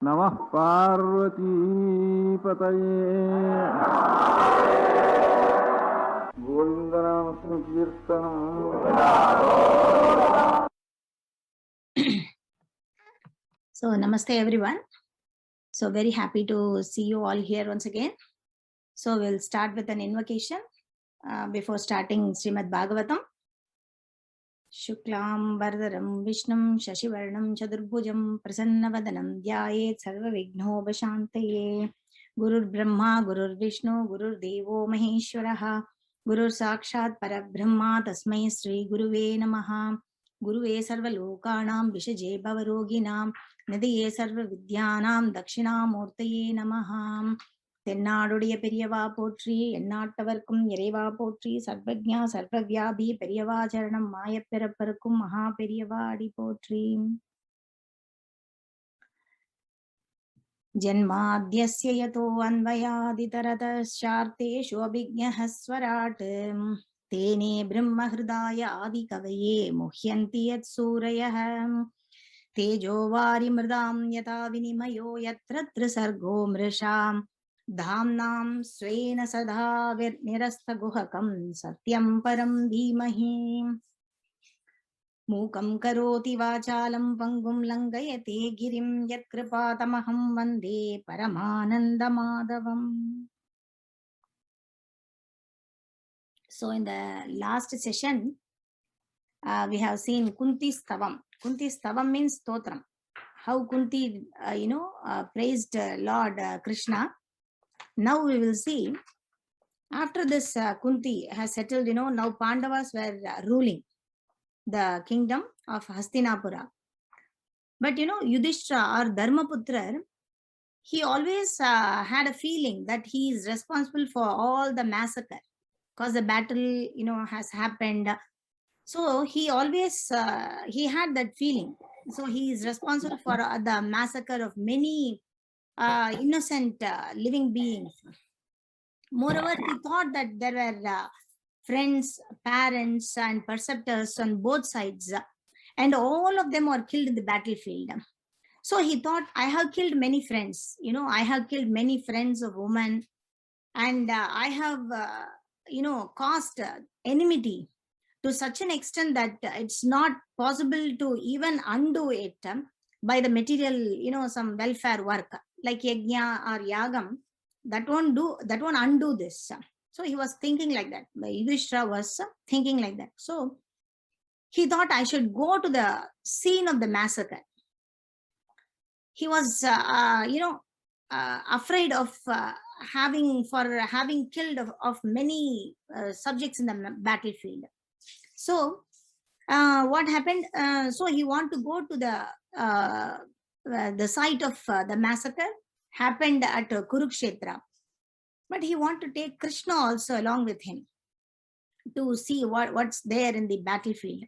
नमः पार्वती पतये गोविंद नाम संकीर्तनम्. So, namaste everyone. So, very happy to see you all here once again. So, we'll start with an invocation before starting Srimad Bhagavatam. Shuklam Vardharam Vishnum Shashivarnam Chadurbhujam Prasannavadanam Dhyayet Sarva Vigno Vashantaye Gurur Brahma Gurur Vishnu Gurur Devo Maheshwaraha Gurur Sakshat Parabrahma Tasmai Sri Guruve Namaha Guruve Sarva Lokanam Vishaje Bhavaroginam Nadiye Sarva Vidyanam Dakshinamurtaye Namaha தென்னாடுடைய பெரியவா போற்றி எந்நாட்டவர்க்கும் இறைவா போற்றி சர்வஜா சர்வவியாபி பெரியவா சரணம் மாயப்பிறப்பருக்கும் மகா பெரியவா அடி போற்றி ஜன்மாத்யஸ்ய யதோ அன்வயாதிதரதஸ்சார்த்தேஷு அபிஜ்ஞः ஸ்வராட் தேனே பிரம்மஹ்ருதாய ஆதிகவயே முஹ்யந்தி யத் சூரயः தேஜோ வாரிமிருதாம் யதா வினிமயோ யத்ர த்ரிசர்கோ மிருஷாம் धाम्नां स्वेन सदा निरस्तगुहकं सत्यं परं धीमहि मूकं करोति वाचालं पङ्गुं लङ्घयते गिरिं यत्कृपातमहं वन्दे परमानन्दमाधवम्. So in the last session we have seen Kunti's Stavam. Kunti's Stavam means stotram. How Kunti praised Lord Krishna. Now we will see, after this Kunti has settled, now Pandavas were ruling the kingdom of Hastinapura. But Yudhishthira or Dharmaputra, he always had a feeling that he is responsible for all the massacre because the battle, has happened. So he always, he had that feeling. So he is responsible for the massacre of many innocent living beings. Moreover, he thought that there were friends, parents, and preceptors on both sides, and all of them were killed in the battlefield. So he thought, I have killed many friends. I have killed many friends of women, and I have, caused enmity to such an extent that it's not possible to even undo it by the material, some welfare work like yajna or yagam. That won't undo this. So he was thinking like that. Yudhishthira was thinking like that. So he thought, I should go to the scene of the massacre. He was afraid of having killed of many subjects in the battlefield. So what happened? So he wanted to go to the site of the massacre happened at Kurukshetra, but he wanted to take Krishna also along with him to see what's there in the battlefield.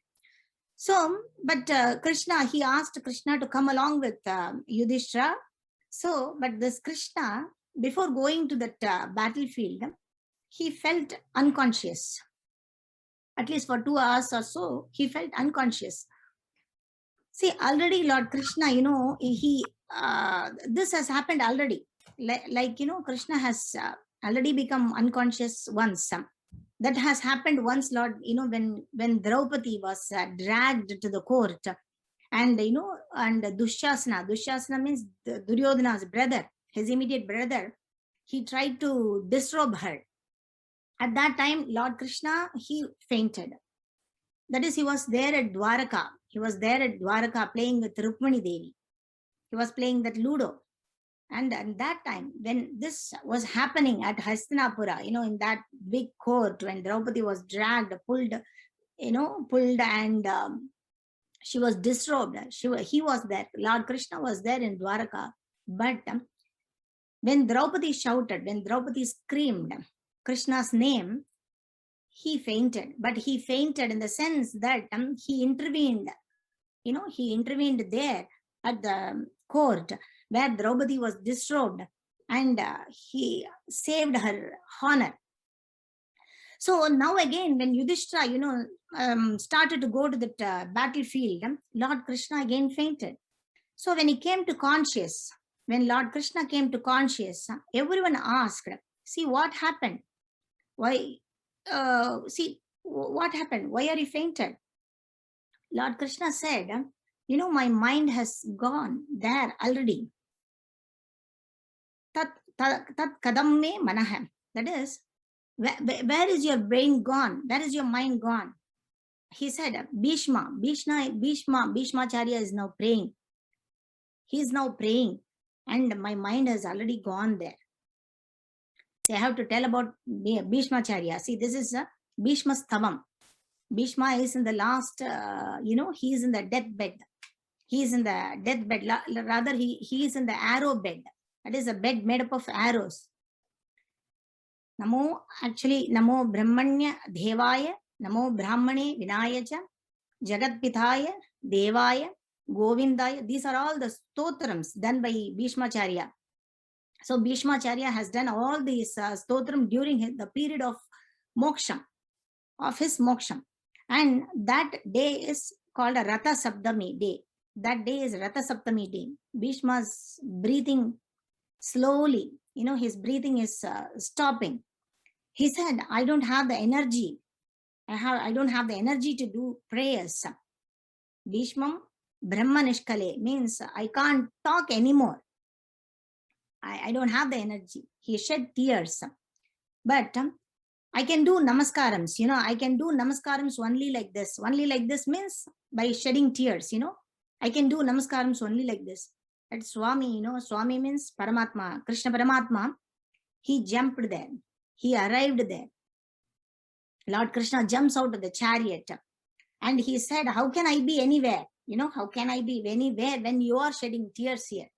So, but Krishna, he asked Krishna to come along with Yudhishthira. So, but this Krishna, before going to that battlefield, he felt unconscious. At least for 2 hours or so, he felt unconscious. See, already Lord Krishna, he this has happened already. Like Krishna has already become unconscious once. That has happened once, Lord. When Draupadi was dragged to the court, and and Dushasana means Duryodhana's brother, his immediate brother. He tried to disrobe her. At that time, Lord Krishna, he fainted. That is, he was there at Dwaraka. He was there at Dwaraka playing with Rukmani Devi. He was playing that Ludo. And at that time, when this was happening at Hastinapura, in that big court, when Draupadi was dragged, pulled and she was disrobed. He was there. Lord Krishna was there in Dwaraka. But when Draupadi shouted, when Draupadi screamed Krishna's name, he fainted. But he fainted in the sense that he intervened. He intervened there at the court where Draupadi was disrobed, and he saved her honor. So now again, when Yudhishthira, started to go to that battlefield, Lord Krishna again fainted. So when he came to when Lord Krishna came to conscious, everyone asked, see what happened? Why? See what happened? Why are you fainted? Lord Krishna said, my mind has gone there already. Tat kadam me manah. That is, where is your brain gone? Where is your mind gone? He said, Bhishmacharya is now praying. He is now praying, and my mind has already gone there. So I have to tell about Bhishmacharya. See, this is Bhishma's Tavam. Bhishma is in the last, he is in the deathbed. He is in the deathbed. Rather, he is in the arrow bed. That is a bed made up of arrows. Namo Brahmanya Devaya, Namo Brahmane Vinayacha, Jagatpithaya, Devaya, Govindaya. These are all the stotrams done by Bhishmacharya. So Bhishmacharya has done all these stotram during the period of moksha, of his moksha. And that day is called a Ratha Saptami day. That day is Ratha Saptami day. Bhishma's breathing slowly, his breathing is stopping. He said, I don't have the energy. I don't have the energy to do prayers. Bhishmam Brahma Nishkale means I can't talk anymore. I don't have the energy. He shed tears. But I can do namaskarams. I can do namaskarams only like this. Only like this means by shedding tears. I can do namaskarams only like this. At Swami, Swami means Paramatma, Krishna Paramatma. He jumped there. He arrived there. Lord Krishna jumps out of the chariot and he said, how can I be anywhere? How can I be anywhere when you are shedding tears here?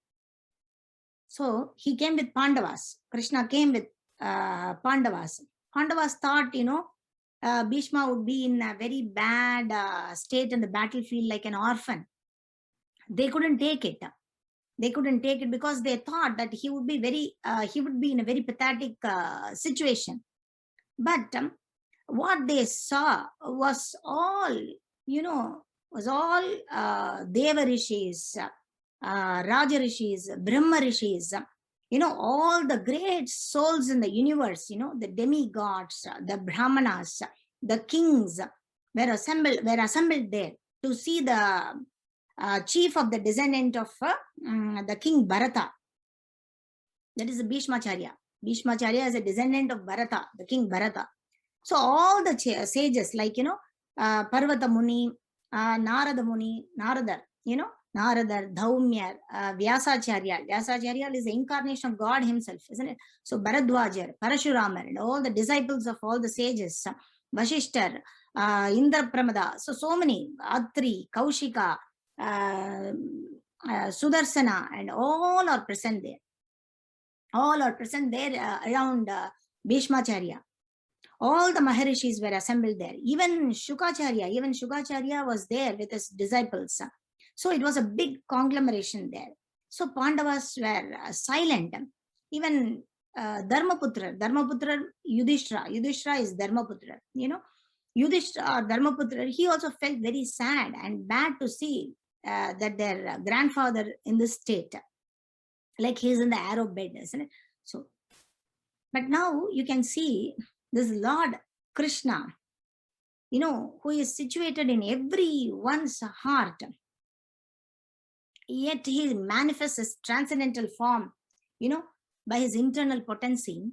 So he came with Pandavas. Krishna came with Pandavas. Pandavas thought, Bhishma would be in a very bad state in the battlefield like an orphan. They couldn't take it. They couldn't take it because they thought that he would be in a very pathetic situation. But what they saw was all, Deva Rishis, Raja Rishis, Brahma Rishis, all the great souls in the universe, the demigods, the Brahmanas, the kings were assembled there to see the chief of the descendant of the king Bharata. That is Bhishmacharya. Bhishmacharya is a descendant of Bharata, the king Bharata. So all the sages like, Parvata Muni, Narada Muni, Naradar, Dhaumyar, Vyasacharya. Vyasacharya is the incarnation of God himself, isn't it? So Bharadwajar, Parashuramar, and all the disciples of all the sages, Vashishtar, Indrapramada, so many, Atri, Kaushika, Sudarsana, and all are present there. All are present there around Bhishmacharya. All the Maharishis were assembled there. Even Shukacharya was there with his disciples. So it was a big conglomeration there. So Pandavas were silent. Even Dharmaputra, Yudhishthira is Dharmaputra. Yudhishthira, Dharmaputra, he also felt very sad and bad to see that their grandfather in this state, like he's in the arrow bed, isn't it? So, but now you can see this Lord Krishna, who is situated in everyone's heart, yet he manifests his transcendental form, by his internal potency.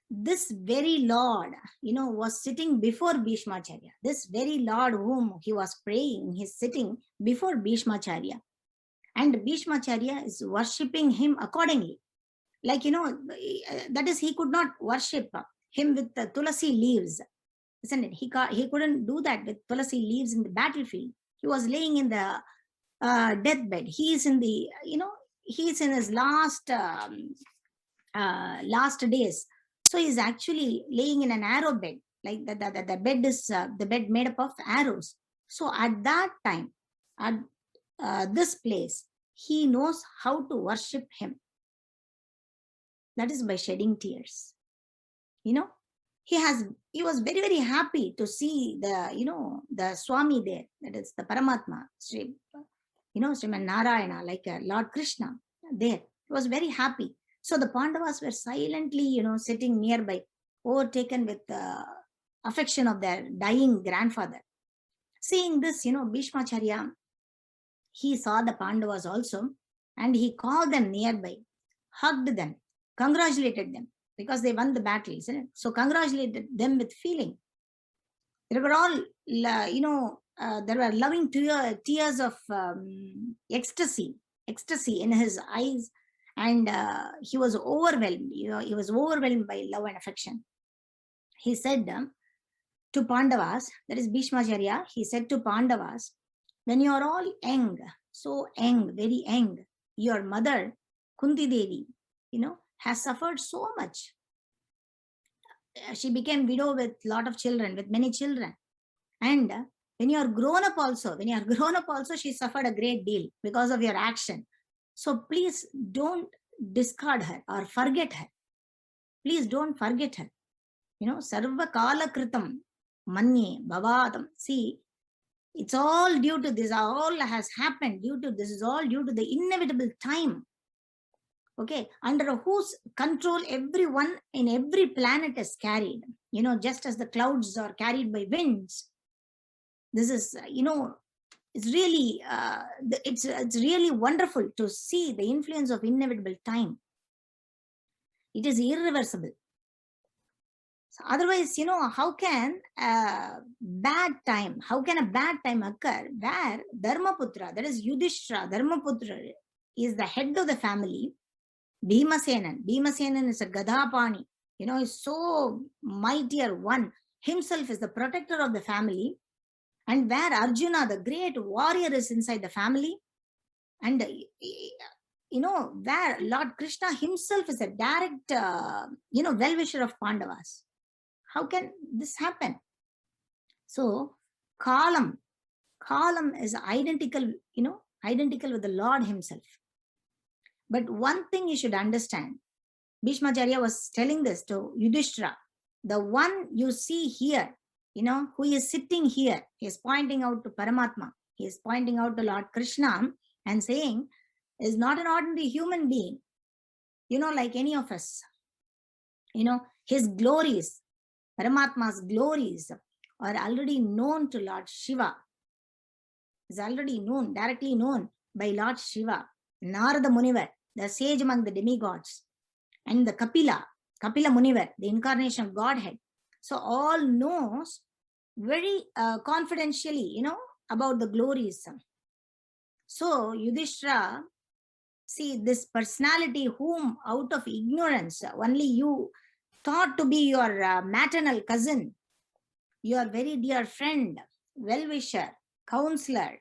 This very Lord, was sitting before Bhishmacharya. This very Lord whom he was praying, he's sitting before Bhishmacharya. And Bhishmacharya is worshipping him accordingly. Like, that is, he could not worship him with the tulasi leaves, isn't it? He couldn't do that with tulasi leaves in the battlefield. He was laying in the deathbed. He is in the, he's in his last days. So he's actually laying in an arrow bed, like the bed is the bed made up of arrows. So at that time, at this place, he knows how to worship him. That is by shedding tears. He was very, very happy to see the, the Swami there. That is the Paramatma, Sriman Narayana, like Lord Krishna there. He was very happy. So the Pandavas were silently, sitting nearby, overtaken with affection of their dying grandfather. Seeing this, Bhishmacharya, he saw the Pandavas also, and he called them nearby, hugged them, congratulated them because they won the battle, isn't it? So congratulated them with feeling. They were all, there were loving tears of ecstasy in his eyes, and he was overwhelmed. He was overwhelmed by love and affection. He said to Pandavas, that is Bhishmacharya, he said to Pandavas, when you are all young, so young, very young, your mother, Kunti Devi, has suffered so much. She became widow with lot of children, with many children. And when you are grown up also, she suffered a great deal because of your action. So please don't discard her or forget her. Please don't forget her. Sarva kala kritam manye bhavadam. See, it's all due to this. All has happened due to this. Is all due to the inevitable time. Okay, under whose control everyone in every planet is carried. Just as the clouds are carried by winds. This is, it's really, it's really wonderful to see the influence of inevitable time. It is irreversible. So otherwise, how can a bad time occur where Dharmaputra, that is Yudhishthira, Dharmaputra is the head of the family. Bhimasenan is a Gadapani, is so mightier one. Himself is the protector of the family. And where Arjuna, the great warrior, is inside the family. And, where Lord Krishna himself is a direct, well-wisher of Pandavas. How can this happen? So, Kalam is identical, identical with the Lord himself. But one thing you should understand, Bhishmacharya was telling this to Yudhishthira. The one you see here, who is sitting here, he is pointing out to Paramatma. He is pointing out to Lord Krishna and saying, is not an ordinary human being, like any of us. His glories, Paramatma's glories are already known to Lord Shiva. Is already known, directly known by Lord Shiva. Narada Munivar, the sage among the demigods, and the Kapila Munivar, the incarnation of Godhead. So all knows very confidentially, about the glories. So Yudhishthira, see this personality whom out of ignorance, only you thought to be your maternal cousin, your very dear friend, well-wisher, counselor,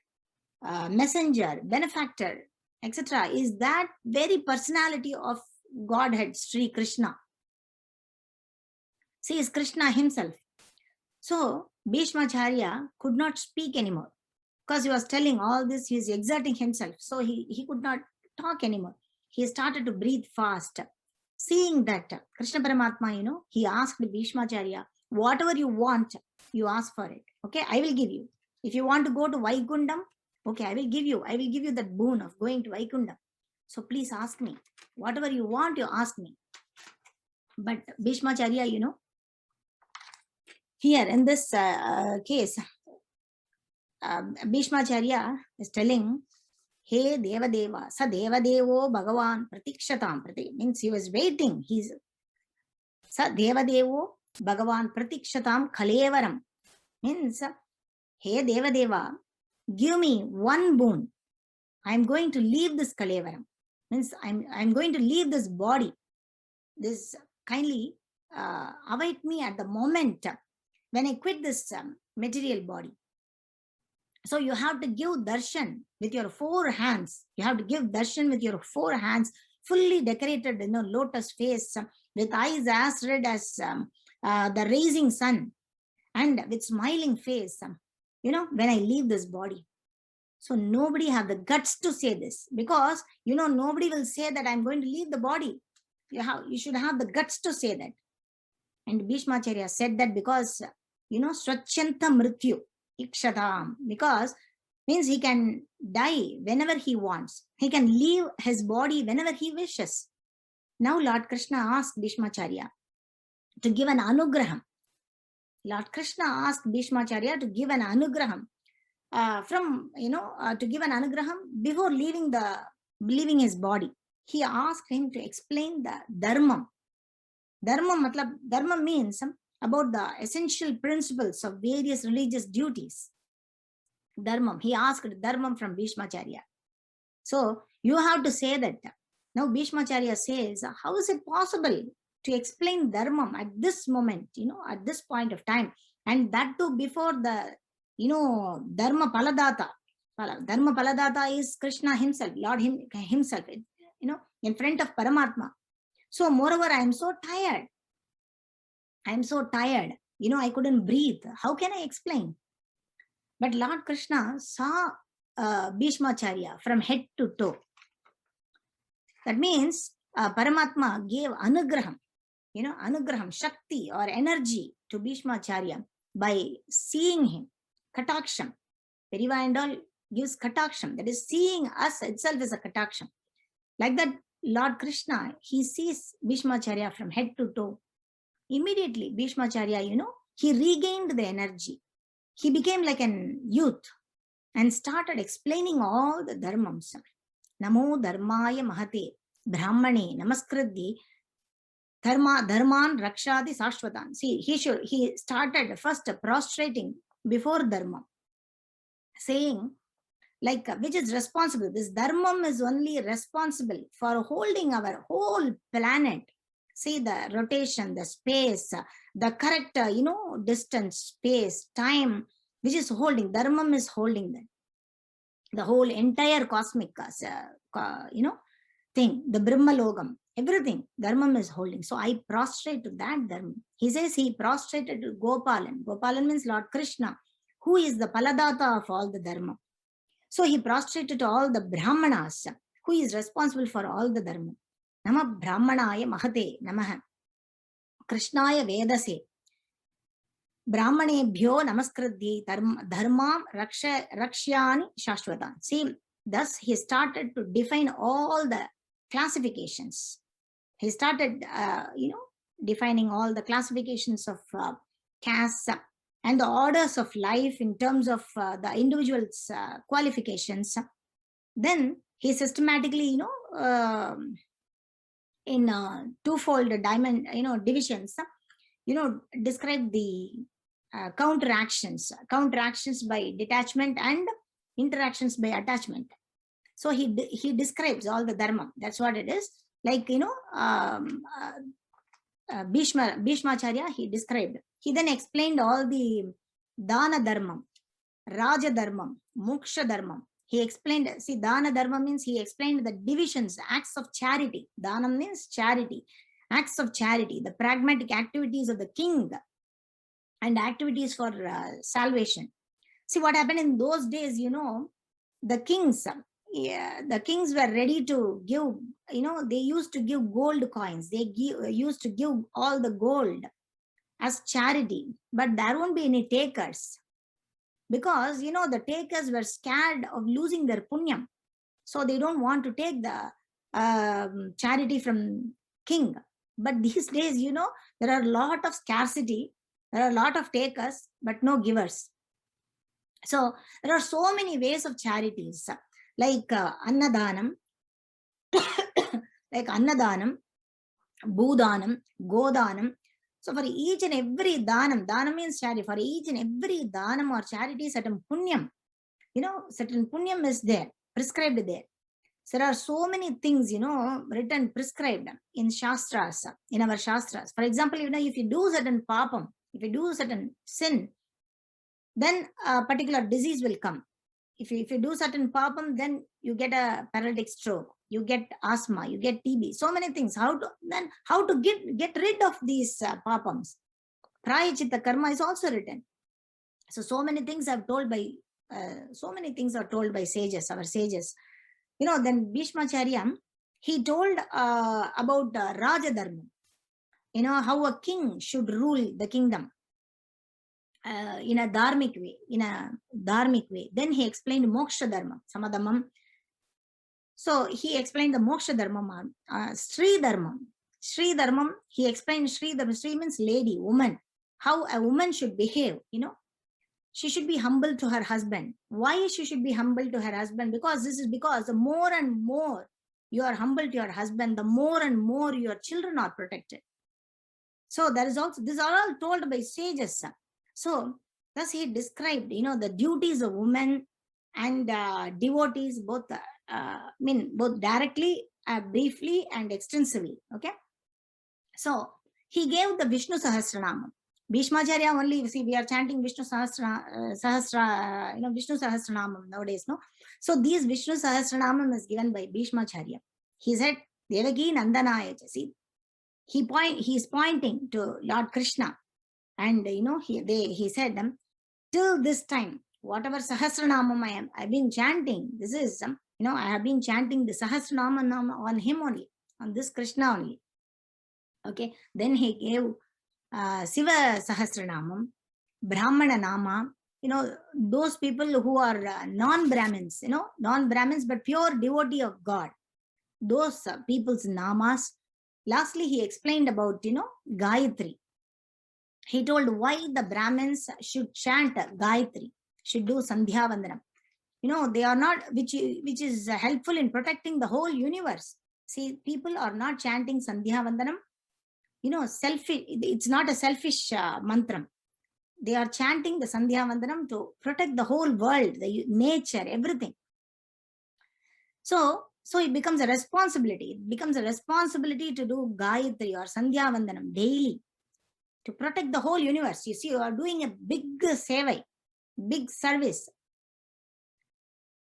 messenger, benefactor, etc., is that very personality of Godhead, Sri Krishna. See, is Krishna himself. So Bhishmacharya could not speak anymore because he was telling all this, he is exerting himself. So he could not talk anymore. He started to breathe fast. Seeing that, Krishna Paramatma, he asked Bhishmacharya, whatever you want, you ask for it. Okay, I will give you. If you want to go to Vaikundam, okay, I will give you that boon of going to Vaikundam. So please ask me. Whatever you want, you ask me. But Bhishmacharya, here in this case, Bhishmacharya is telling, Hey Devadeva, Sa Devadevo Bhagavan Pratikshatam. Means he was waiting. He's Sa Devadevo Bhagavan Pratikshatam Kalevaram. Means, Hey Devadeva, give me one boon. I'm going to leave this Kalevaram. Means I'm going to leave this body. This kindly await me at the moment when I quit this material body. So you have to give darshan with your 4 hands. You have to give darshan with your 4 hands, fully decorated, lotus face, with eyes as red as the rising sun, and with smiling face, when I leave this body. So nobody have the guts to say this, because, nobody will say that I'm going to leave the body. You should have the guts to say that. And Bhishmacharya said that because, Swachanta Mrityu Ikshadam, because Means he can die whenever he wants. He can leave his body whenever he wishes. Now Lord Krishna asked Bhishmacharya to give an anugraham. Lord Krishna asked Bhishmacharya to give an anugraham to give an anugraham before leaving his body. He asked him to explain the dharma. Dharma means about the essential principles of various religious duties. Dharma. He asked dharma from Bhishmacharya. So you have to say that. Now Bhishmacharya says, how is it possible to explain dharma at this moment, at this point of time, and that too before the, dharma paladata. Dharma paladata is Krishna himself, Lord himself, in front of Paramatma. So moreover, I am so tired. I couldn't breathe. How can I explain? But Lord Krishna saw Bhishmacharya from head to toe. That means Paramatma gave anugraham, Shakti or energy to Bhishmacharya by seeing him. Kataksham. Periva and all gives kataksham. That is, seeing us itself is a kataksham. Like that, Lord Krishna, he sees Bhishmacharya from head to toe. Immediately, Bhishmacharya, he regained the energy. He became like an youth and started explaining all the dharmams. Namo dharmaya mahate brahmane namaskridhi dharman rakshati sashwatan. See, he started first prostrating before dharma, saying, like, which is responsible. This dharmam is only responsible for holding our whole planet. See the rotation, the space, the correct, distance, space, time, which is holding. Dharmam is holding that. The whole entire cosmic, thing, the Brahmalogam, everything, Dharmam is holding. So I prostrate to that Dharma. He says he prostrated to Gopalan. Gopalan means Lord Krishna, who is the Paladata of all the Dharma. So he prostrated to all the Brahmanas, who is responsible for all the Dharma. Nama Brahmanaya Mahate Namaha Krishnaya Vedase Brahmanebhyo Namaskridhi Dharmam Rakshyani Shashwatan. See, thus he started to define all the classifications. He started, defining all the classifications of castes and the orders of life in terms of the individual's qualifications. Then he systematically, in twofold divisions, describe the counteractions by detachment and interactions by attachment. So he describes all the dharma. That's what it is. Like, Bhishmacharya, he described. He then explained all the dana dharma, raja dharma, moksha dharma. He explained, see, dana dharma means he explained the divisions, acts of charity. Dana means charity, acts of charity, the pragmatic activities of the king and activities for salvation. See what happened in those days, the kings were ready to give, they used to give gold coins. They used to give all the gold as charity, but there won't be any takers. Because, the takers were scared of losing their punyam. So they don't want to take the charity from king. But these days, there are a lot of scarcity. There are a lot of takers, but no givers. So there are so many ways of charities, like Annadanam, Bhudanam, Godanam. So for each and every dhanam means charity. For each and every dhanam or charity, certain punyam, certain punyam is there, prescribed there. So there are so many things, written, prescribed in Shastras, in our Shastras. For example, if you do certain papam, if you do certain sin, then a particular disease will come. If you do certain papam, then you get a paralytic stroke, you get asthma, you get TB, so many things. How to get rid of these papams? Prayachitta karma is also written. So many things are told by sages, our sages. Then Bhishmacharya, he told about Raja Dharma, how a king should rule the kingdom. in a dharmic way. Then he explained moksha dharma, samadhamam. So he explained the moksha dharma, Sri dharma. Sri dharmam, he explained Sri dharma. Sri means lady, woman. How a woman should behave, she should be humble to her husband. Why she should be humble to her husband? Because the more and more you are humble to your husband, the more and more your children are protected. So there is also, these are all told by sages. So thus he described, the duties of women and devotees, both both directly, briefly, and extensively. Okay. So he gave the Vishnu Sahasranamam. Bhishmacharya only, see, we are chanting Vishnu Vishnu Sahasranamam nowadays, no? So these Vishnu Sahasranamam is given by Bhishmacharya. He said, Devaki Nandanaya, see, he is pointing to Lord Krishna. And, he said, till this time, whatever Sahasranamam I've been chanting, this is, I have been chanting the Sahasranamam on him only, on this Krishna only. Okay, then he gave Siva Sahasranamam, Brahmana Nama, those people who are non-Brahmins, non-Brahmins but pure devotee of God, those people's namas. Lastly, he explained about, Gayatri. He told why the Brahmins should chant Gayatri, should do Sandhya Vandanam. They are not, which is helpful in protecting the whole universe. See, people are not chanting Sandhya Vandanam, selfish. It's not a selfish mantra. They are chanting the Sandhya Vandanam to protect the whole world, the nature, everything. So it becomes a responsibility. It becomes a responsibility to do Gayatri or Sandhya Vandanam daily to protect the whole universe. You see, you are doing a big sevai, big service.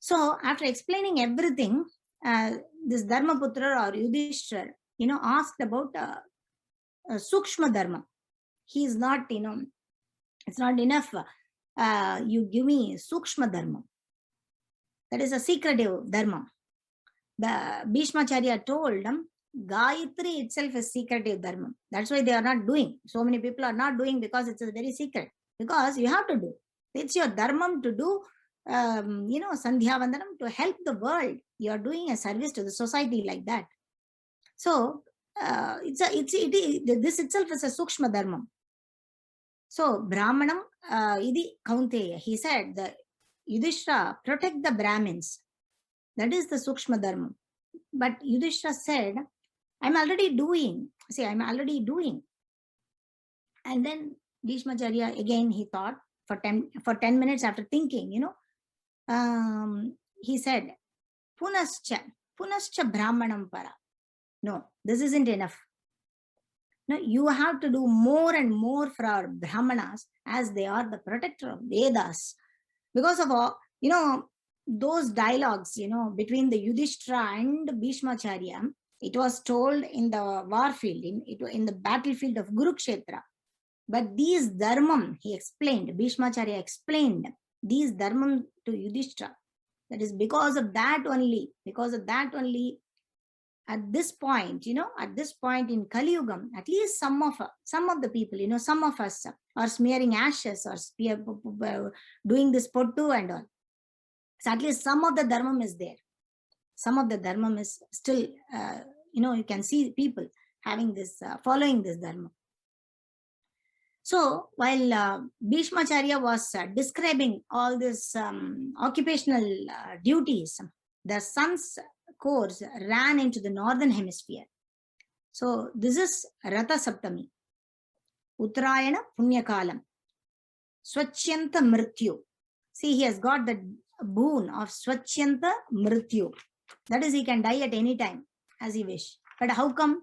So after explaining everything, this Dharmaputra or Yudhishthira, asked about Sukshma Dharma. He is not, it's not enough. You give me Sukshma Dharma. That is a secretive Dharma. The Bhishmacharya told them, Gayatri itself is secretive Dharma. That's why they are not doing. So many people are not doing because it's a very secret. Because you have to do. It's your Dharmam to do, Sandhya Vandanam to help the world. You are doing a service to the society like that. So, this itself is a Sukshma Dharmam. So, Brahmanam, idi Kaunteya, he said, the Yudhishthira, protect the Brahmins. That is the Sukshma Dharma. But Yudhishthira said, I'm already doing. See, I'm already doing. And then Bhishmacharya, again, he thought for 10 minutes after thinking, he said, Punascha Brahmanam para. No, this isn't enough. No, you have to do more and more for our Brahmanas as they are the protector of Vedas. Because of all, those dialogues, between the Yudhishthira and Bhishmacharya, it was told in the war field, in the battlefield of Kurukshetra. But these dharmam, he explained, Bhishmacharya explained these dharmam to Yudhishthira. That is because of that only, at this point, in Kali Yugam, at least some of the people, some of us are smearing ashes or doing this pottu and all. So at least some of the dharmam is there. Some of the dharmam is still, you can see people having this, following this dharma. So while Bhishmacharya was describing all these occupational duties, the sun's course ran into the northern hemisphere. So this is Ratha Saptami, Uttarayana Punyakalam, Swachyanta Mrityu. See, he has got the boon of Swachyanta Mrityu. That is, he can die at any time as he wish. But how come?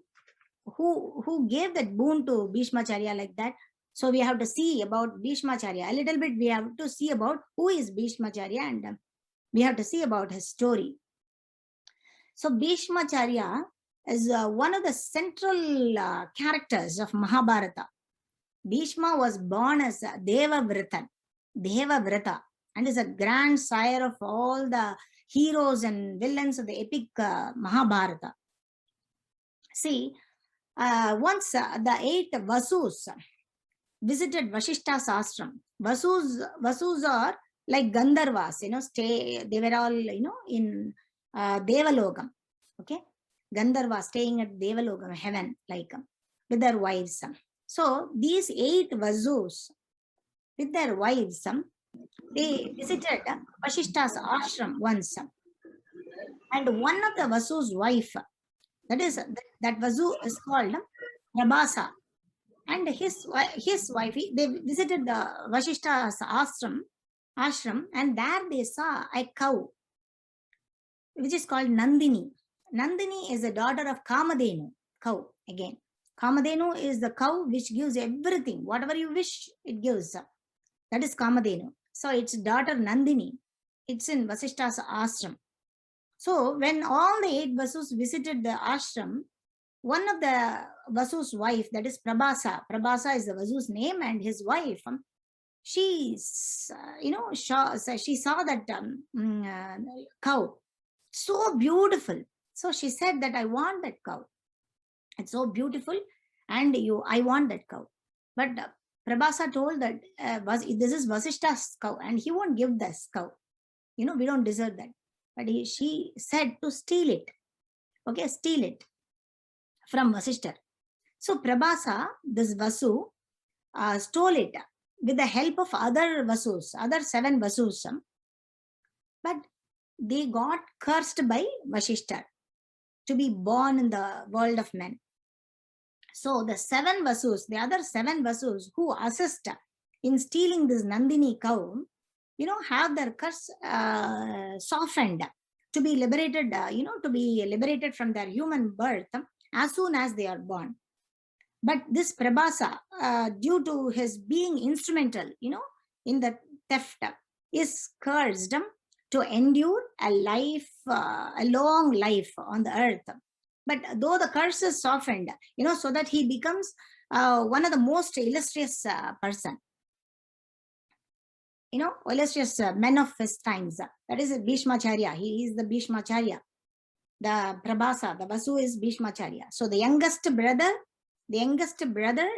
Who gave that boon to Bhishmacharya like that? So we have to see about Bhishmacharya. A little bit we have to see about who is Bhishmacharya, and we have to see about his story. So Bhishmacharya is one of the central characters of Mahabharata. Bhishma was born as Devavrata, and is a grandsire of all the heroes and villains of the epic Mahabharata. See, once the 8 Vasus, visited Vashishta's ashram. Vasus are like Gandharvas, they were all, in Devalogam. Okay. Gandharvas staying at Devalogam, heaven, like with their wives. So these 8 Vasus with their wives, they visited Vashishta's ashram once. And one of the Vasu's wife, that Vasu is called Prabhasa. And his wife, they visited the Vashishta's ashram, and there they saw a cow, which is called Nandini. Nandini is the daughter of Kamadhenu, cow again. Kamadhenu is the cow which gives everything, whatever you wish, it gives. That is Kamadhenu. So its daughter Nandini, it's in Vasishta's ashram. So when all the 8 Vasus visited the ashram, one of the Vasu's wife, that is Prabhasa is the Vasu's name, and his wife, she saw that cow, so beautiful. So she said that I want that cow. It's so beautiful, and I want that cow. But Prabhasa told that this is Vasishta's cow, and he won't give this cow. We don't deserve that. But she said to steal it. Okay, steal it from Vasishta. So Prabhasa, this Vasu, stole it with the help of other Vasus, other 7 Vasus. But they got cursed by Vashishta to be born in the world of men. So the 7 Vasus, the other 7 Vasus who assist in stealing this Nandini cow, have their curse softened to be liberated, from their human birth as soon as they are born. But this Prabhasa, due to his being instrumental, in the theft, is cursed to endure a long life on the earth. But though the curse is softened, so that he becomes one of the most illustrious person. Illustrious men of his times. That is Bhishmacharya. He is the Bhishmacharya. The Prabhasa, the Vasu is Bhishmacharya. So the youngest brother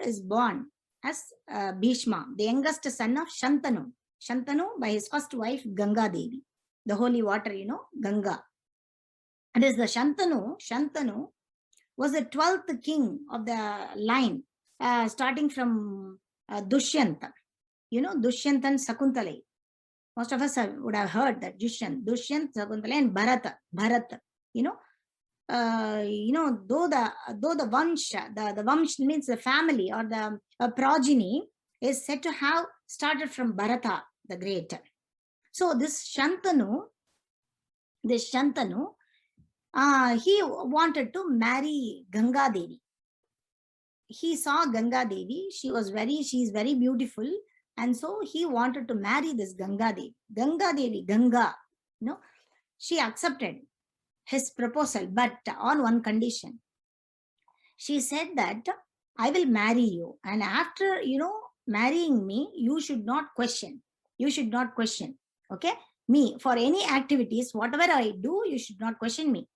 is born as Bhishma, the youngest son of Shantanu. Shantanu by his first wife Ganga Devi, the holy water, Ganga. And is the Shantanu. Shantanu was the 12th king of the line, starting from Dushyanta. Dushyant and Sakuntala. Most of us would have heard that Dushyant, Sakuntala, and Bharata. Though the Vamsha, the Vamsh means the family or the progeny, is said to have started from Bharata the Great. So this Shantanu, he wanted to marry Ganga Devi. He saw Ganga Devi, she is very beautiful, and so he wanted to marry this Ganga Devi. Ganga, she accepted his proposal, but on one condition. She said that I will marry you, and after marrying me, you should not question. Okay, me for any activities, whatever I do, you should not question me.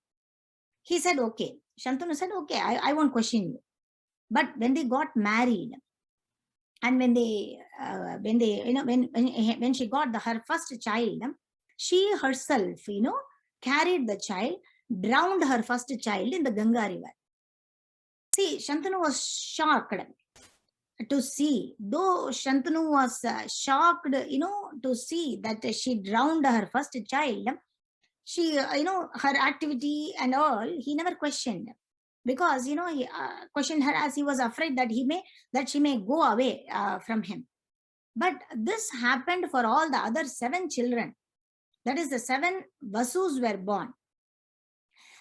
He said okay. Shantanu said okay, I won't question you. But when they got married, and when she got her first child, she herself carried the child, drowned her first child in the Ganga river. See, Shantanu was shocked to see, though Shantanu was shocked, to see that she drowned her first child, she, her activity and all, he never questioned, because, he questioned her as he was afraid that she may go away from him. But this happened for all the other 7 children. That is, the 7 Vasus were born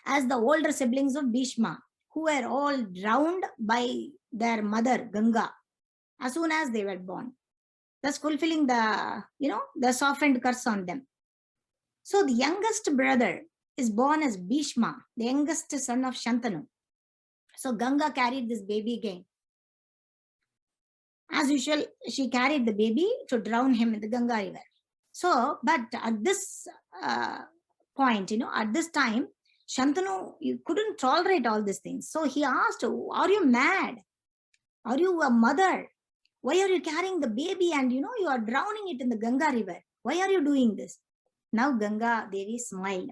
as the older siblings of Bhishma, who were all drowned by their mother Ganga as soon as they were born, thus fulfilling the softened curse on them. So the youngest brother is born as Bhishma, the youngest son of Shantanu. So Ganga carried this baby again. As usual, she carried the baby to drown him in the Ganga river. So, but at this point, at this time, Shantanu, you couldn't tolerate all these things. So he asked, are you mad? Are you a mother? Why are you carrying the baby and you are drowning it in the Ganga river? Why are you doing this? Now Ganga Devi smiled.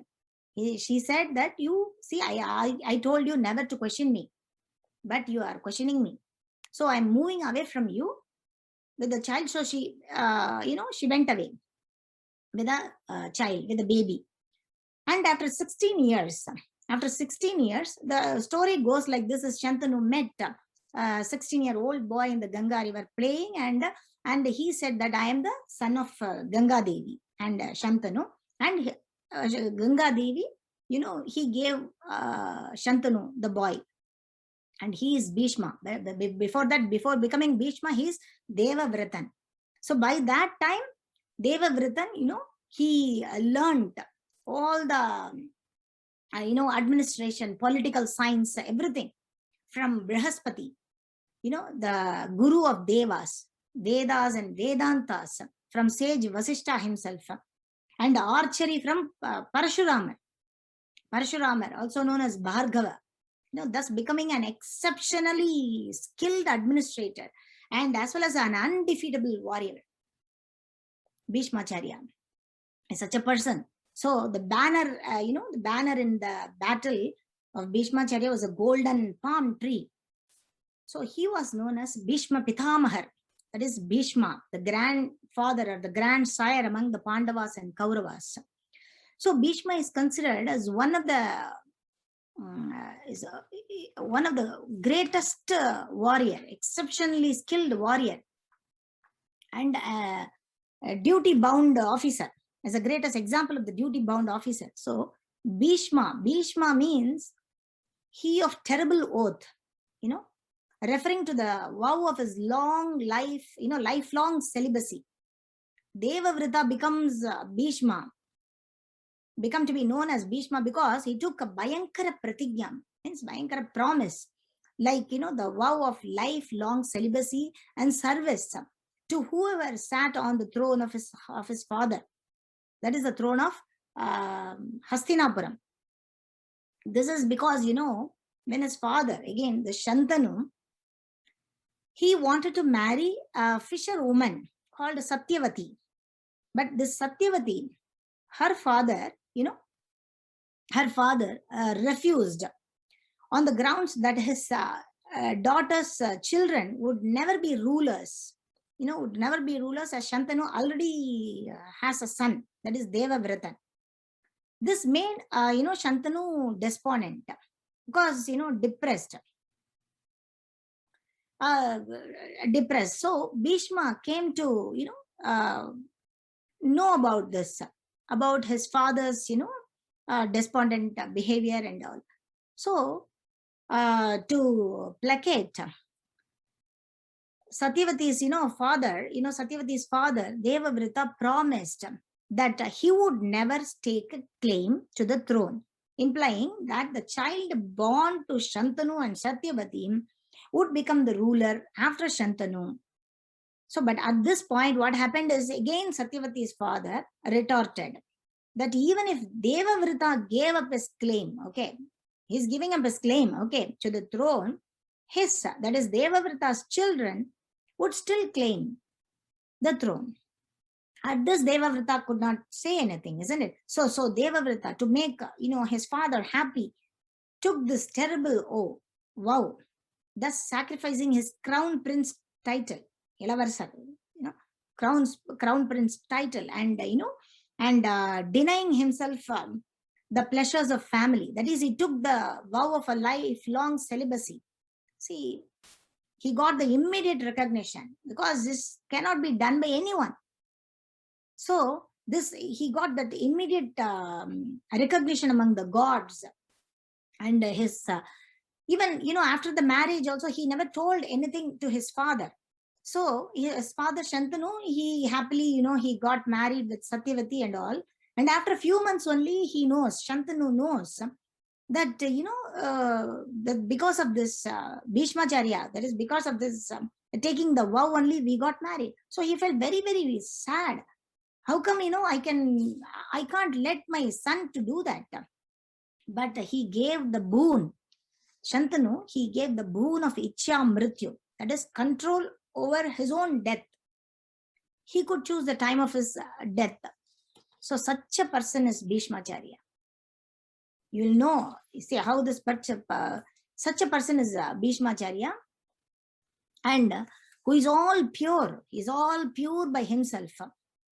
She said that, you see, I told you never to question me, but you are questioning me. So I'm moving away from you with the child. So she, she went away with a child, with a baby. And after 16 years, the story goes like this: is Shantanu met a 16-year-old boy in the Ganga river playing, and he said that I am the son of Ganga Devi and Shantanu. And Ganga Devi, he gave Shantanu the boy, and he is Bhishma. Before that, before becoming Bhishma, he is Devavratan. So by that time, Devavratan, he learned all the administration, political science, everything from Brihaspati, the guru of Devas, Vedas and Vedantas, from sage Vasishta himself, and archery from Parashuramar, also known as Bhargava, thus becoming an exceptionally skilled administrator and as well as an undefeatable warrior. Bhishmacharya is such a person. So the banner, the banner in the battle of Bhishmacharya was a golden palm tree. So he was known as Bhishma Pitamahar. That is Bhishma, the grandfather or the grandsire among the Pandavas and Kauravas. So Bhishma is considered as one of the greatest warrior, exceptionally skilled warrior, and a duty-bound officer, as the greatest example of the duty-bound officer. So Bhishma means he of terrible oath, referring to the vow of his long life, lifelong celibacy. Devavrita becomes Bhishma, become to be known as Bhishma because he took a Bhayankara Pratigya, means Bhayankara promise, like, the vow of lifelong celibacy and service to whoever sat on the throne of his father. That is the throne of Hastinapuram. This is because, when his father, again, the Shantanu, he wanted to marry a fisherwoman called Satyavati. But this Satyavati, her father refused on the grounds that his daughter's children would never be rulers, as Shantanu already has a son, that is Devavratan. This made, Shantanu despondent because, depressed. So Bhishma came to, know about this, about his father's, despondent behavior and all. So to placate Satyavati's, Satyavati's father, Devavrita, promised that he would never stake a claim to the throne, implying that the child born to Shantanu and Satyavati would become the ruler after Shantanu. So, but at this point, what happened is, again, Satyavati's father retorted that even if Devavrita gave up his claim, okay, he's giving up his claim, okay, to the throne, his, that is Devavrita's children, would still claim the throne. At this, Devavrita could not say anything, isn't it? So Devavrita, to make, his father happy, took this terrible vow, thus sacrificing his crown prince title, crown prince title, and, denying himself the pleasures of family. That is, he took the vow of a lifelong celibacy. See, he got the immediate recognition because this cannot be done by anyone. So he got that immediate recognition among the gods, and his even, after the marriage also, he never told anything to his father. So his father Shantanu, he happily, he got married with Satyavati and all. And after a few months only, Shantanu knows that, that because of this Bhishmacharya, that is because of this taking the vow only, we got married. So he felt very, very sad. How come, I can't let my son to do that? But he gave the boon. Shantanu, he gave the boon of Ichcha Mrityu, that is control over his own death. He could choose the time of his death. So such a person is Bhishmacharya. You'll know, you see how this such a person is Bhishmacharya, and who is all pure. He is all pure by himself.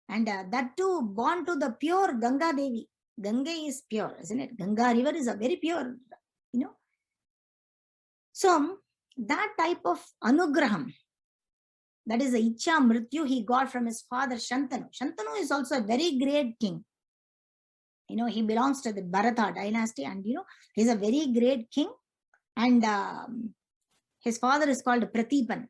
And that too born to the pure Ganga Devi. Ganga is pure, isn't it? Ganga river is a very pure, you know. So that type of anugraham, that is the Icha Mrityu he got from his father Shantanu. Shantanu is also a very great king. You know, he belongs to the Bharata dynasty, and you know, he's a very great king. And his father is called Pratipan.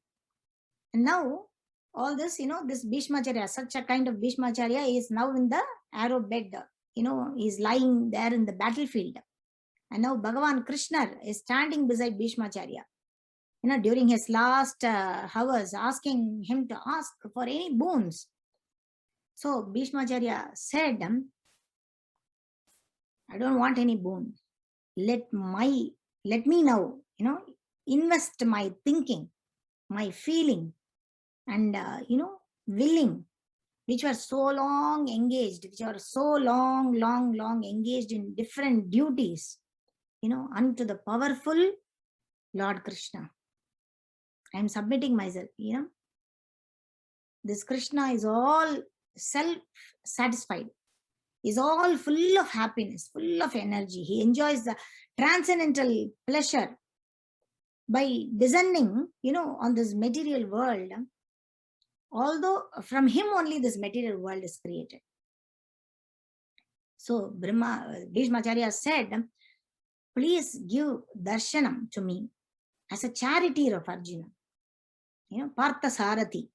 And now all this, you know, this Bhishmacharya, such a kind of Bhishmacharya is now in the arrow bed. You know, he's lying there in the battlefield. And now Bhagavan Krishna is standing beside Bhishmacharya, you know, during his last hours, asking him to ask for any boons. So Bhishmacharya said, I don't want any boon. Let me now, you know, invest my thinking, my feeling, and, you know, willing, which were so long engaged, which are so long engaged in different duties, you know, unto the powerful Lord Krishna. I am submitting myself, you know. This Krishna is all self-satisfied, is all full of happiness, full of energy. He enjoys the transcendental pleasure by descending, you know, on this material world, although from him only this material world is created. So Bhishmacharya said, please give darshanam to me as a charioteer of Arjuna. You know, Partha Sarathi.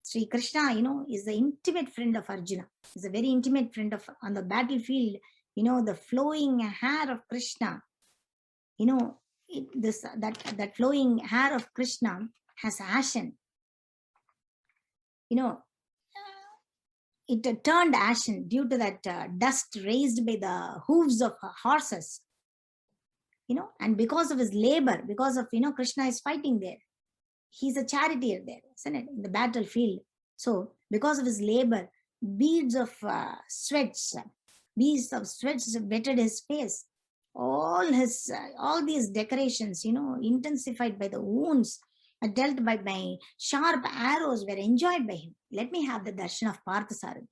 Sri Krishna, you know, is the intimate friend of Arjuna. Is a very intimate friend of, on the battlefield, you know, the flowing hair of Krishna, you know, that flowing hair of Krishna has ashen. You know, it turned ashen due to that dust raised by the hooves of horses. You know, and because of his labor, because of, you know, Krishna is fighting there. He's a charioteer there, isn't it, in the battlefield. So because of his labor, beads of sweats wetted his face. All these decorations, you know, intensified by the wounds dealt by my sharp arrows were enjoyed by him. Let me have the darshan of Parthasarathi.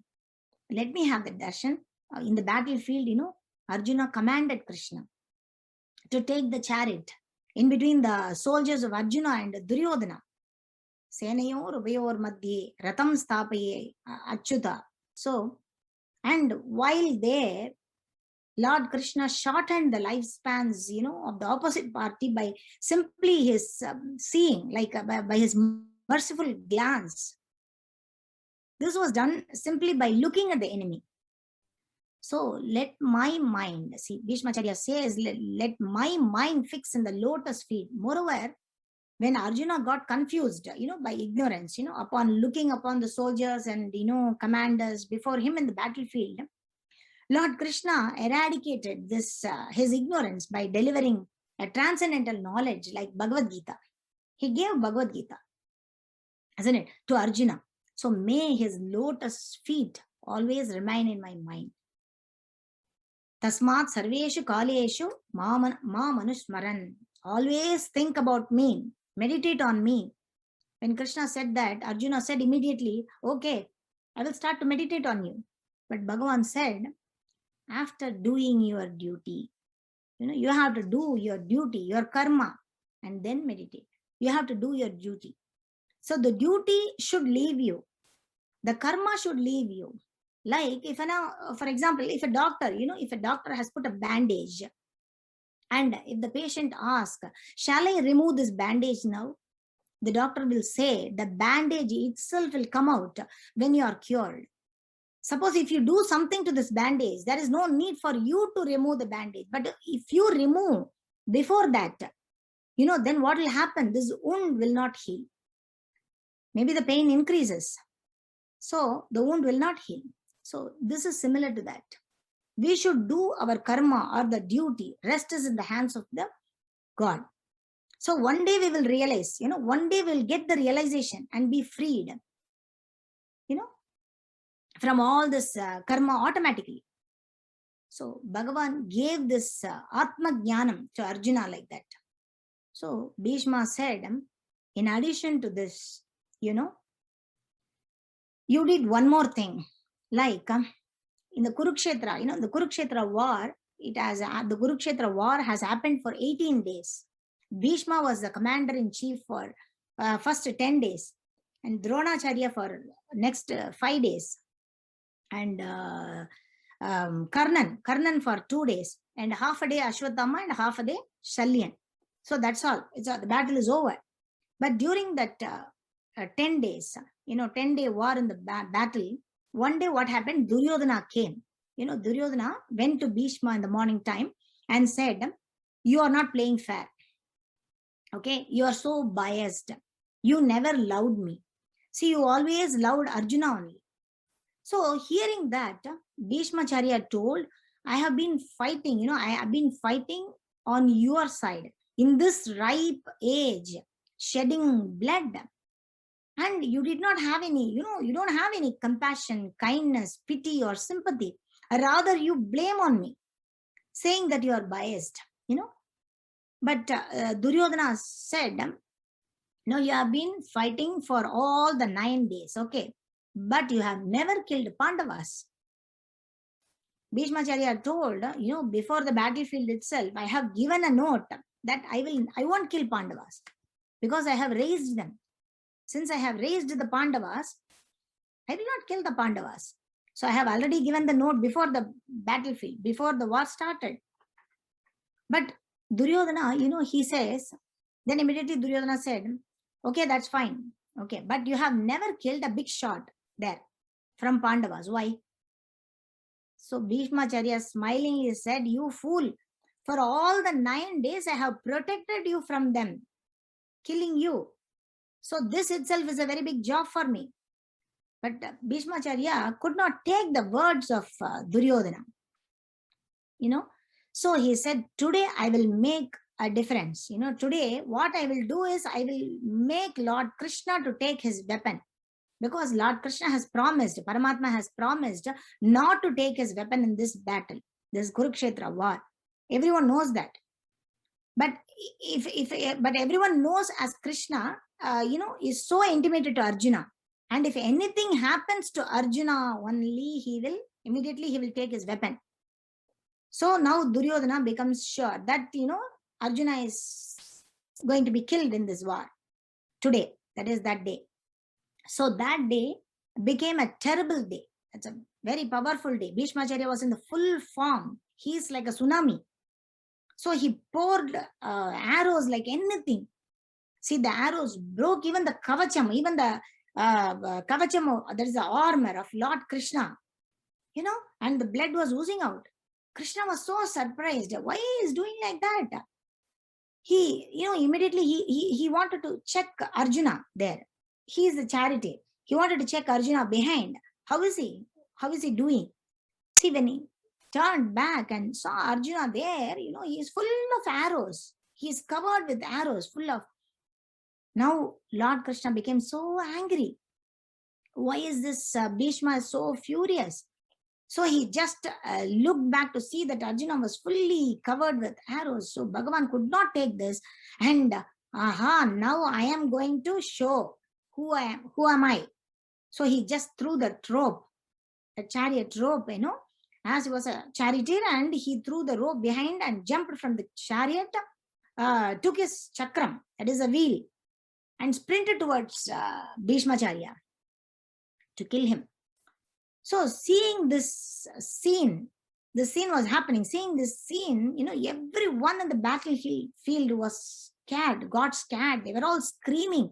Let me have the darshan in the battlefield. You know, Arjuna commanded Krishna to take the chariot in between the soldiers of Arjuna and Duryodhana. Senayor ubayor madhye ratam sthapaye achyuta. So, and while there, Lord Krishna shortened the lifespans, you know, of the opposite party by simply his seeing, like by his merciful glance. This was done simply by looking at the enemy. So let my mind, see, Bhishmacharya says, let my mind fix in the lotus feet. Moreover, when Arjuna got confused, you know, by ignorance, you know, upon looking upon the soldiers and, you know, commanders before him in the battlefield, Lord Krishna eradicated this, his ignorance by delivering a transcendental knowledge like Bhagavad Gita. He gave Bhagavad Gita, isn't it, to Arjuna. So may his lotus feet always remain in my mind. Tasmat sarveshu kaleshu ma manusmaran. Always think about me, meditate on me. When Krishna said that, Arjuna said immediately, okay, I will start to meditate on you. But Bhagavan said, after doing your duty, you know, you have to do your duty, your karma, and then meditate. You have to do your duty. So the duty should leave you. The karma should leave you. Like if, for example, if a doctor, you know, if a doctor has put a bandage, and if the patient asks, shall I remove this bandage now? The doctor will say the bandage itself will come out when you are cured. Suppose if you do something to this bandage, there is no need for you to remove the bandage. But if you remove before that, you know, then what will happen? This wound will not heal. Maybe the pain increases. So the wound will not heal. So this is similar to that. We should do our karma or the duty. Rest is in the hands of the God. So one day we will realize, one day we'll get the realization and be freed, from all this karma automatically. So Bhagavan gave this Atma Jnanam to Arjuna like that. So Bhishma said, in addition to this, you did one more thing. Like in the Kurukshetra, the Kurukshetra war, the Kurukshetra war has happened for 18 days. Bhishma was the commander-in-chief for first 10 days, and Dronacharya for next 5 days, and Karnan for 2 days, and half a day Ashwatthama and half a day Shalyan. So that's all. The battle is over. But during that 10 days, 10-day war in the battle, one day what happened? Duryodhana came. Duryodhana went to Bhishma in the morning time and said, you are not playing fair. Okay, you are so biased. You never loved me. See, you always loved Arjuna only. So hearing that, Bhishmacharya told, I have been fighting, I have been fighting on your side in this ripe age, shedding blood. And you did not have any, you don't have any compassion, kindness, pity, or sympathy. Rather, you blame on me, saying that you are biased, But Duryodhana said, no, you have been fighting for all the 9 days, okay? But you have never killed Pandavas. Bhishmacharya told, before the battlefield itself, I have given a note that I won't kill Pandavas because I have raised them. Since I have raised the Pandavas, I will not kill the Pandavas. So I have already given the note before the battlefield, before the war started. But Duryodhana, he says, then immediately Duryodhana said, okay, that's fine. Okay, but you have never killed a big shot there from Pandavas. Why? So Bhishmacharya smilingly said, you fool, for all the 9 days I have protected you from them, killing you. So this itself is a very big job for me. But Bhishmacharya could not take the words of Duryodhana. So he said, today I will make a difference. Today what I will do is I will make Lord Krishna to take his weapon. Because Lord Krishna has promised, Paramatma has promised not to take his weapon in this battle, this Kurukshetra war. Everyone knows that. But but everyone knows as Krishna, is so intimated to Arjuna. And if anything happens to Arjuna only, he will take his weapon. So now Duryodhana becomes sure that, Arjuna is going to be killed in this war today. That is that day. So that day became a terrible day. It's a very powerful day. Bhishmacharya was in the full form. He is like a tsunami. So he poured arrows like anything. See, the arrows broke even the kavacham, even the kavacham, that is the armor of Lord Krishna, and the blood was oozing out. Krishna was so surprised. Why he is doing like that? He, immediately he wanted to check Arjuna there. He is the charioteer. He wanted to check Arjuna behind. How is he? How is he doing? See, when he turned back and saw Arjuna there, he is full of arrows. He is covered with arrows, full of. Now, Lord Krishna became so angry. Why is this Bhishma so furious? So he just looked back to see that Arjuna was fully covered with arrows. So Bhagavan could not take this. And now I am going to show who I am. Who am I? So he just threw the rope, the chariot rope, as he was a charioteer, and he threw the rope behind and jumped from the chariot, took his chakram, that is a wheel, and sprinted towards Bhishmacharya to kill him. So seeing this scene, the scene was happening. Seeing this scene, everyone in the battlefield was scared, got scared. They were all screaming.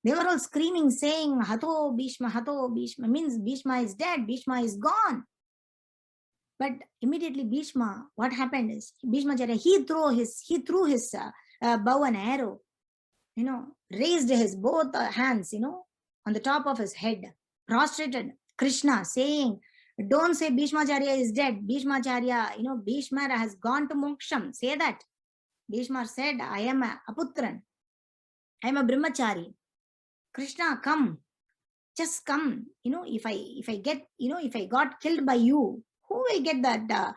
Saying, Hato Bhishma, means Bhishma is dead, Bhishma is gone. But immediately Bhishma, what happened is, Bhishmacharya, he threw his bow and arrow, raised his both hands, on the top of his head, prostrated Krishna, saying, don't say Bhishmacharya is dead. Bhishmacharya, Bhishma has gone to moksham. Say that. Bhishma said, I am a aputran. I am a brahmachari. Krishna, come. Just come. If I get, if I got killed by you, who will get that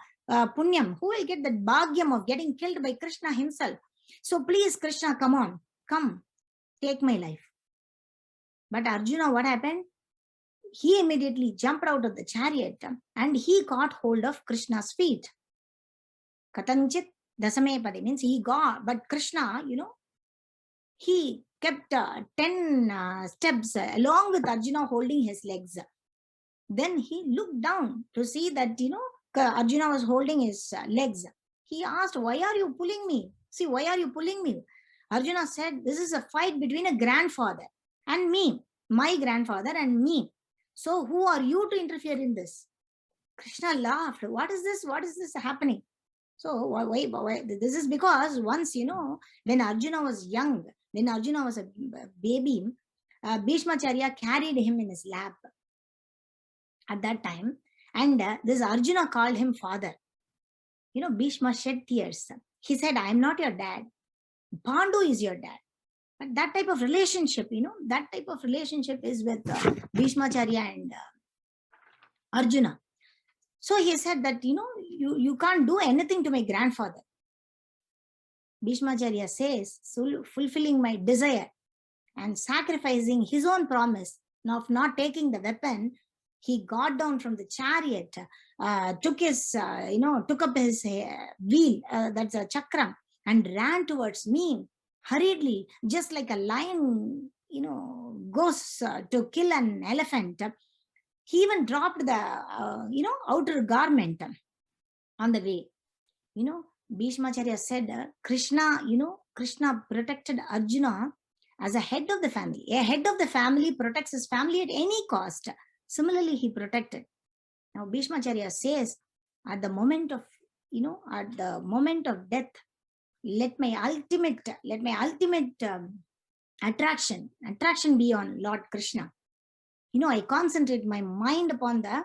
punyam? Who will get that bhagyam of getting killed by Krishna himself? So please, Krishna, come on. Come. Take my life. But Arjuna, what happened? He immediately jumped out of the chariot and he caught hold of Krishna's feet. Katanchit dasame pade means he got, but Krishna, he kept 10 steps along with Arjuna holding his legs. Then he looked down to see that, Arjuna was holding his legs. He asked, why are you pulling me? See, why are you pulling me? Arjuna said, this is a fight between a grandfather and me, my grandfather and me. So who are you to interfere in this? Krishna laughed. What is this? What is this happening? So why? This is because once, when Arjuna was young, when Arjuna was a baby, Bhishmacharya carried him in his lap at that time. And this Arjuna called him father. Bhishma shed tears. He said, I am not your dad. Pandu is your dad. But that type of relationship, that type of relationship is with Bhishmacharya and Arjuna. So he said that, you can't do anything to my grandfather. Bhishmacharya says, fulfilling my desire and sacrificing his own promise of not taking the weapon, he got down from the chariot, took up his wheel, that's a chakram, and ran towards me hurriedly, just like a lion, goes to kill an elephant. He even dropped the, outer garment on the way. Bhishmacharya said, Krishna protected Arjuna as a head of the family. A head of the family protects his family at any cost. Similarly, he protected. Now, Bhishmacharya says, at the moment of death, let my ultimate attraction be on Lord Krishna. I concentrate my mind upon the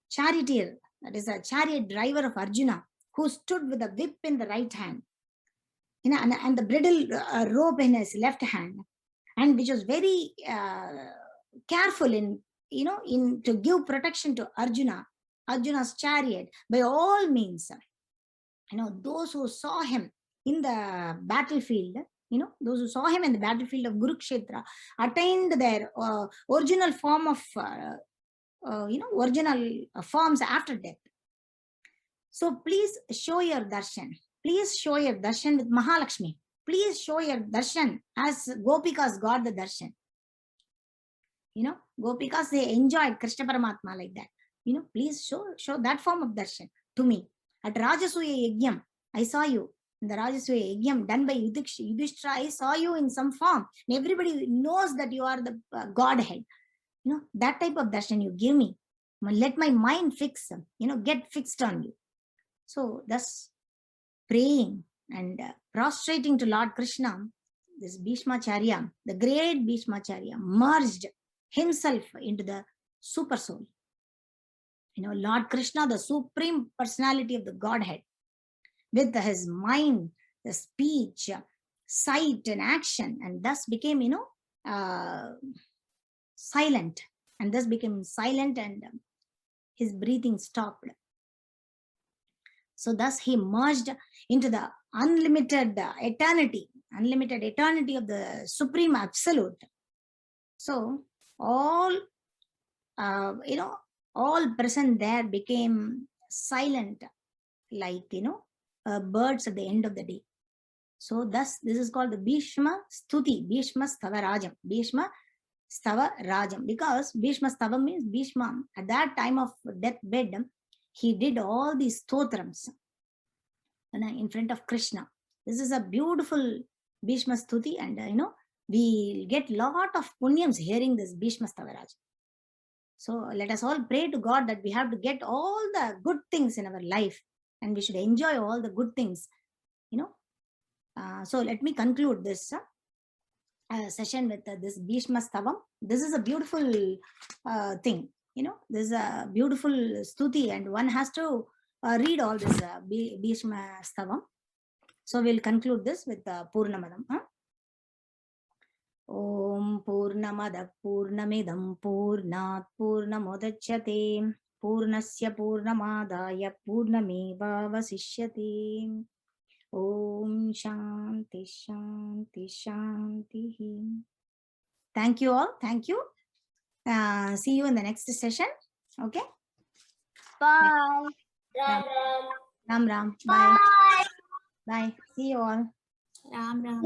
charioteer, that is a chariot driver of Arjuna, who stood with a whip in the right hand, and the bridle rope in his left hand, and which was very careful in to give protection to Arjuna's chariot by all means. Those who saw him in the battlefield, those who saw him in the battlefield of Kurukshetra attained their original form of original forms after death. So please show your darshan. Please show your darshan with Mahalakshmi. Please show your darshan as Gopikas got the darshan. Gopikas, they enjoyed Krishna Paramatma like that. Please show that form of darshan to me. At Rajasuya Yajnam, I saw you. In the Rajasuya Yajnam done by Yudhishthira, I saw you in some form. And everybody knows that you are the Godhead. That type of darshan you give me. Let my mind fix, get fixed on you. So thus praying and prostrating to Lord Krishna, this Bhishmacharya, the great Bhishmacharya, merged himself into the super soul. Lord Krishna, the supreme personality of the Godhead, with his mind, the speech, sight and action, and thus became, silent, and thus became silent, and his breathing stopped. So thus he merged into the unlimited eternity of the supreme absolute. So all present there became silent, like birds at the end of the day. So thus this is called the Bhishma Stuti, Bhishma Stava Rajam, Bhishma Stava Rajam, because Bhishma Stava means Bhishma at that time of deathbed, he did all these stotrams in front of Krishna. This is a beautiful Bhishma Stuti, and we get lot of punyams hearing this Bhishma Stava Rajam. So let us all pray to God that we have to get all the good things in our life, and we should enjoy all the good things. So let me conclude this session with this Bhishma Stavam. This is a beautiful thing. This is a beautiful stuti, and one has to read all this Bhishma Stavam. So we'll conclude this with Purnamadam. Om Purnamadah Purnamidam Purnat Purnamudachyate Purnasya Purnamadaya Purnamevavasishyate. Om Shanti Shanti Shanti. Thank you all. Thank you. See you in the next session. Okay. Bye. Ram. Ram. Ram Ram. Bye. Bye. Bye. See you all. Ram Ram.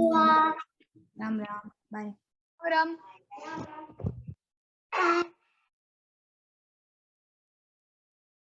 Ram Ram. Bye. Ram.